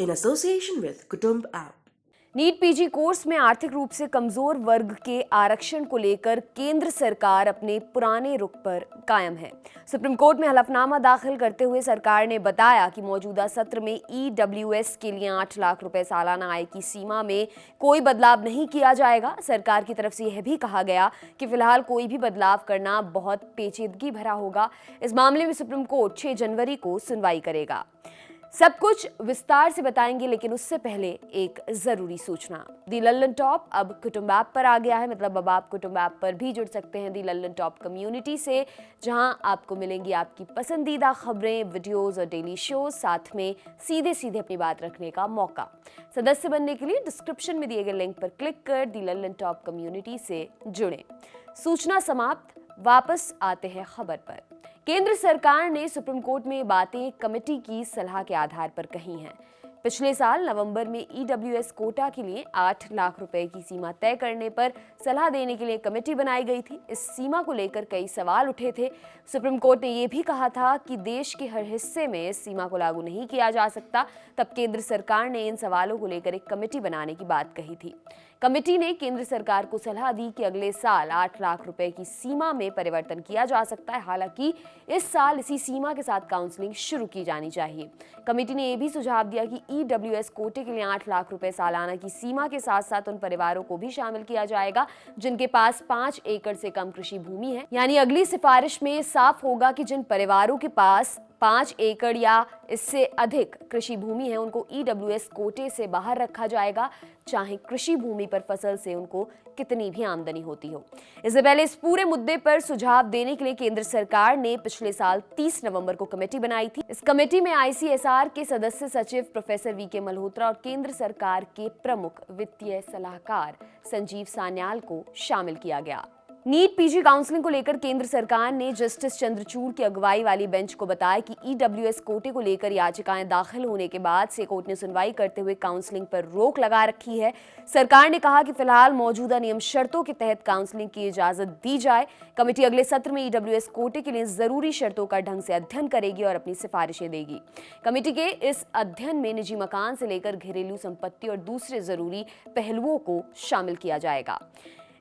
in association with Kutumb app. NEET PG course में आर्थिक रूप से कमजोर वर्ग के आरक्षण को लेकर केंद्र सरकार अपने पुराने रुख पर कायम है। सुप्रीम कोर्ट में हलफनामा दाखिल करते हुए सरकार ने बताया कि मौजूदा सत्र में ईडब्ल्यूएस के लिए 8 लाख रुपए सालाना आय की सीमा में कोई बदलाव नहीं किया जाएगा। सरकार की तरफ से यह भी कहा गया कि फिलहाल कोई भी बदलाव करना बहुत पेचीदगी भरा होगा। इस मामले में सुप्रीम कोर्ट 6 जनवरी को सुनवाई करेगा। सब कुछ विस्तार से बताएंगे, लेकिन उससे पहले एक जरूरी सूचना। दी लल्लन टॉप अब कुटुंब ऐप पर आ गया है। मतलब अब आप कुटुंब ऐप पर भी जुड़ सकते हैं दी लल्लन टॉप कम्युनिटी से, जहां आपको मिलेंगी आपकी पसंदीदा खबरें, वीडियोस और डेली शोज, साथ में सीधे सीधे अपनी बात रखने का मौका। सदस्य बनने के लिए डिस्क्रिप्शन में दिए गए लिंक पर क्लिक कर दी लल्लन टॉप कम्युनिटी से जुड़ें। सूचना समाप्त, वापस आते हैं खबर पर। केंद्र सरकार ने सुप्रीम कोर्ट में बातें कमेटी की सलाह के आधार पर कही हैं। पिछले साल नवंबर में ईडब्ल्यूएस कोटा के लिए 8 लाख रुपए की सीमा तय करने पर सलाह देने के लिए कमेटी बनाई गई थी। इस सीमा को लेकर कई सवाल उठे थे। सुप्रीम कोर्ट ने यह भी कहा था कि देश के हर हिस्से में इस सीमा को लागू नहीं किया जा सकता। तब केंद्र सरकार ने इन सवालों को लेकर एक कमेटी बनाने की बात कही थी। कमेटी ने केंद्र सरकार को सलाह दी कि अगले साल 8 लाख रुपए की सीमा में परिवर्तन किया जा सकता है। हालांकि इस साल इसी सीमा के साथ काउंसलिंग शुरू की जानी चाहिए। कमेटी ने यह भी सुझाव दिया कि ईडब्ल्यूएस कोटे के लिए 8 लाख रुपए सालाना की सीमा के साथ साथ उन परिवारों को भी शामिल किया जाएगा जिनके पास 5 एकड़ से कम कृषि भूमि है। यानी अगली सिफारिश में साफ होगा कि जिन परिवारों के पास 5 एकड़ या इससे अधिक कृषि भूमि है उनको ईडब्ल्यूएस कोटे से बाहर रखा जाएगा, चाहे कृषि भूमि पर फसल से उनको कितनी भी आमदनी होती हो। इससे पहले इस पूरे मुद्दे पर सुझाव देने के लिए केंद्र सरकार ने पिछले साल 30 नवंबर को कमेटी बनाई थी। इस कमेटी में आईसीएसआर के सदस्य सचिव प्रोफेसर वीके मल्होत्रा और केंद्र सरकार के प्रमुख वित्तीय सलाहकार संजीव सान्याल को शामिल किया गया। नीट पीजी काउंसलिंग को लेकर केंद्र सरकार ने जस्टिस चंद्रचूड़ की अगुवाई वाली बेंच को बताया कि ईडब्ल्यूएस कोटे को लेकर याचिकाएं दाखिल होने के बाद से कोर्ट ने सुनवाई करते हुए काउंसलिंग पर रोक लगा रखी है। सरकार ने कहा कि फिलहाल मौजूदा नियम शर्तों के तहत काउंसलिंग की इजाजत दी जाए। कमेटी अगले सत्र में ईडब्ल्यूएस कोटे के लिए जरूरी शर्तों का ढंग से अध्ययन करेगी और अपनी सिफारिशें देगी। कमेटी के इस अध्ययन में निजी मकान से लेकर घरेलू संपत्ति और दूसरे जरूरी पहलुओं को शामिल किया जाएगा।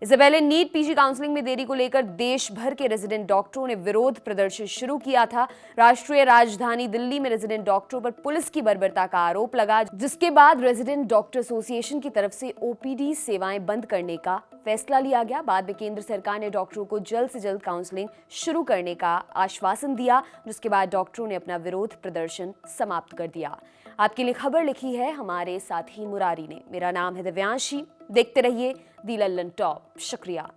इससे पहले नीट पीजी काउंसलिंग में देरी को लेकर देश भर के रेजिडेंट डॉक्टरों ने विरोध प्रदर्शन शुरू किया था। राष्ट्रीय राजधानी दिल्ली में रेजिडेंट डॉक्टरों पर पुलिस की बर्बरता का आरोप लगा, जिसके बाद रेजिडेंट डॉक्टर एसोसिएशन की तरफ से ओपीडी सेवाएं बंद करने का फैसला लिया गया। बाद में केंद्र सरकार ने डॉक्टरों को जल्द से जल्द काउंसलिंग शुरू करने का आश्वासन दिया, जिसके बाद डॉक्टरों ने अपना विरोध प्रदर्शन समाप्त कर दिया। आपके लिए खबर लिखी है हमारे साथी मुरारी ने। मेरा नाम है दिव्यांशी। देखते रहिए दी लल्लन टॉप। शुक्रिया।